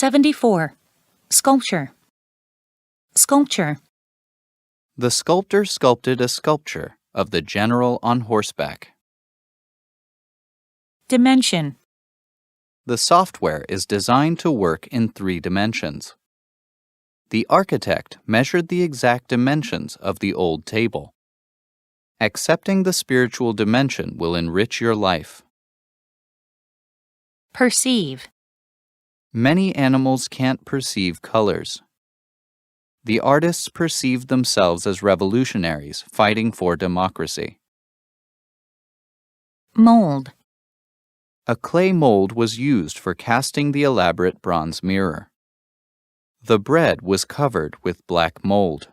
74. Sculpture. Sculpture. The sculptor sculpted a sculpture of the general on horseback. Dimension. The software is designed to work in 3 dimensions. The architect measured the exact dimensions of the old table. Accepting the spiritual dimension will enrich your life. Perceive. Many animals can't perceive colors. The artists perceived themselves as revolutionaries fighting for democracy. Mold. A clay mold was used for casting the elaborate bronze mirror. The bread was covered with black mold.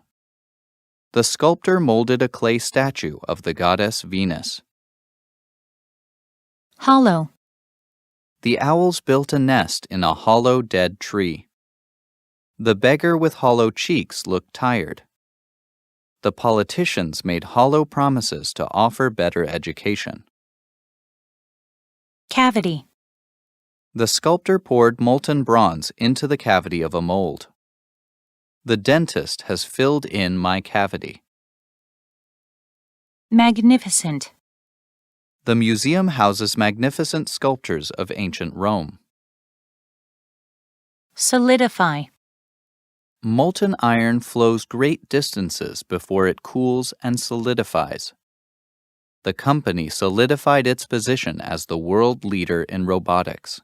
The sculptor molded a clay statue of the goddess Venus. Hollow. The owls built a nest in a hollow dead tree. The beggar with hollow cheeks looked tired. The politicians made hollow promises to offer better education. Cavity. The sculptor poured molten bronze into the cavity of a mold. The dentist has filled in my cavity. Magnificent. The museum houses magnificent sculptures of ancient Rome. Solidify. Molten iron flows great distances before it cools and solidifies. The company solidified its position as the world leader in robotics.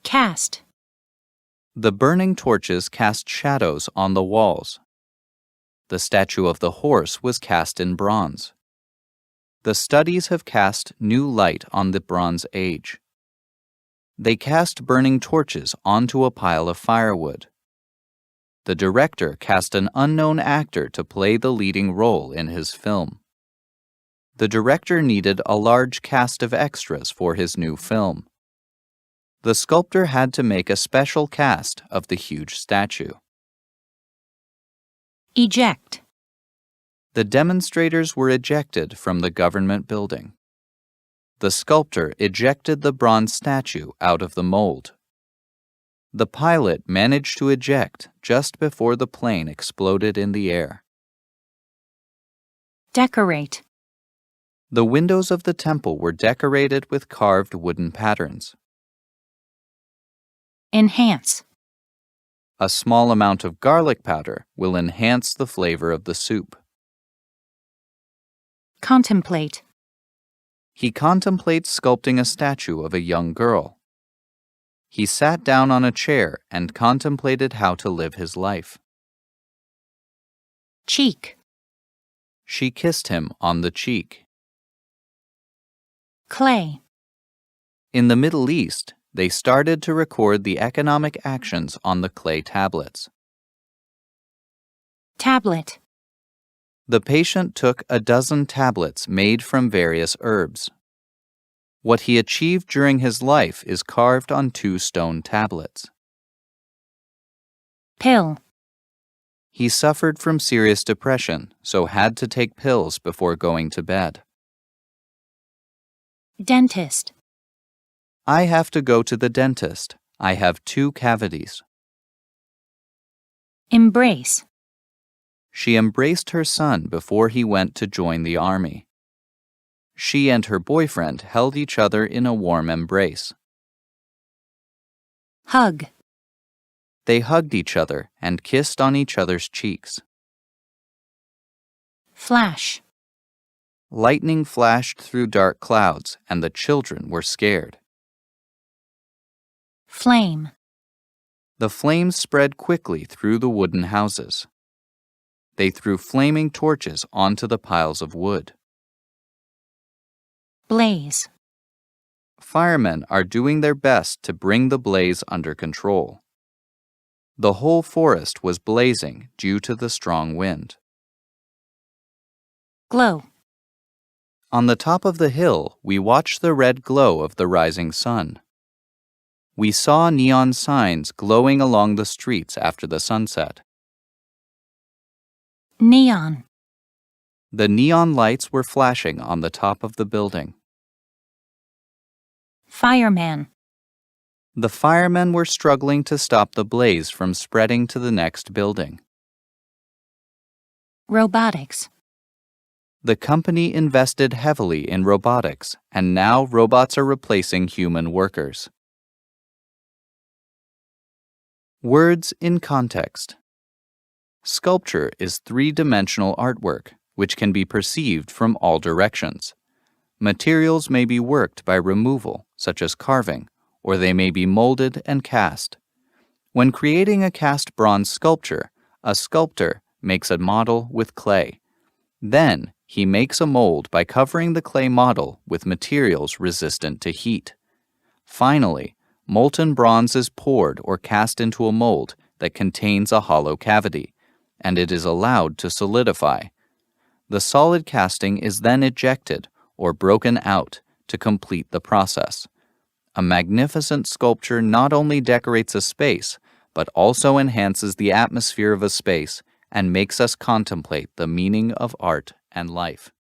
Cast. The burning torches cast shadows on the walls. The statue of the horse was cast in bronze. The studies have cast new light on the Bronze Age. They cast burning torches onto a pile of firewood. The director cast an unknown actor to play the leading role in his film. The director needed a large cast of extras for his new film. The sculptor had to make a special cast of the huge statue. Eject. The demonstrators were ejected from the government building. The sculptor ejected the bronze statue out of the mold. The pilot managed to eject just before the plane exploded in the air. Decorate. The windows of the temple were decorated with carved wooden patterns. Enhance. A small amount of garlic powder will enhance the flavor of the soup. Contemplate. He contemplates sculpting a statue of a young girl. He sat down on a chair and contemplated how to live his life. Cheek. She kissed him on the cheek. Clay. In the Middle East, they started to record the economic actions on the clay tablets. Tablet. The patient took a dozen tablets made from various herbs. What he achieved during his life is carved on 2 stone tablets. Pill. He suffered from serious depression, so had to take pills before going to bed. Dentist. I have to go to the dentist. I have 2 cavities. Embrace. She embraced her son before he went to join the army. She and her boyfriend held each other in a warm embrace. Hug. They hugged each other and kissed on each other's cheeks. Flash. Lightning flashed through dark clouds, and the children were scared. Flame. The flames spread quickly through the wooden houses. They threw flaming torches onto the piles of wood. Blaze. Firemen are doing their best to bring the blaze under control. The whole forest was blazing due to the strong wind. Glow. On the top of the hill, we watched the red glow of the rising sun. We saw neon signs glowing along the streets after the sunset. Neon. The neon lights were flashing on the top of the building. Fireman. The firemen were struggling to stop the blaze from spreading to the next building. Robotics. The company invested heavily in robotics, and now robots are replacing human workers. Words in context. Sculpture is three-dimensional artwork, which can be perceived from all directions. Materials may be worked by removal, such as carving, or they may be molded and cast. When creating a cast bronze sculpture, a sculptor makes a model with clay. Then, he makes a mold by covering the clay model with materials resistant to heat. Finally, molten bronze is poured or cast into a mold that contains a hollow cavity, and it is allowed to solidify. The solid casting is then ejected or broken out to complete the process. A magnificent sculpture not only decorates a space, but also enhances the atmosphere of a space and makes us contemplate the meaning of art and life.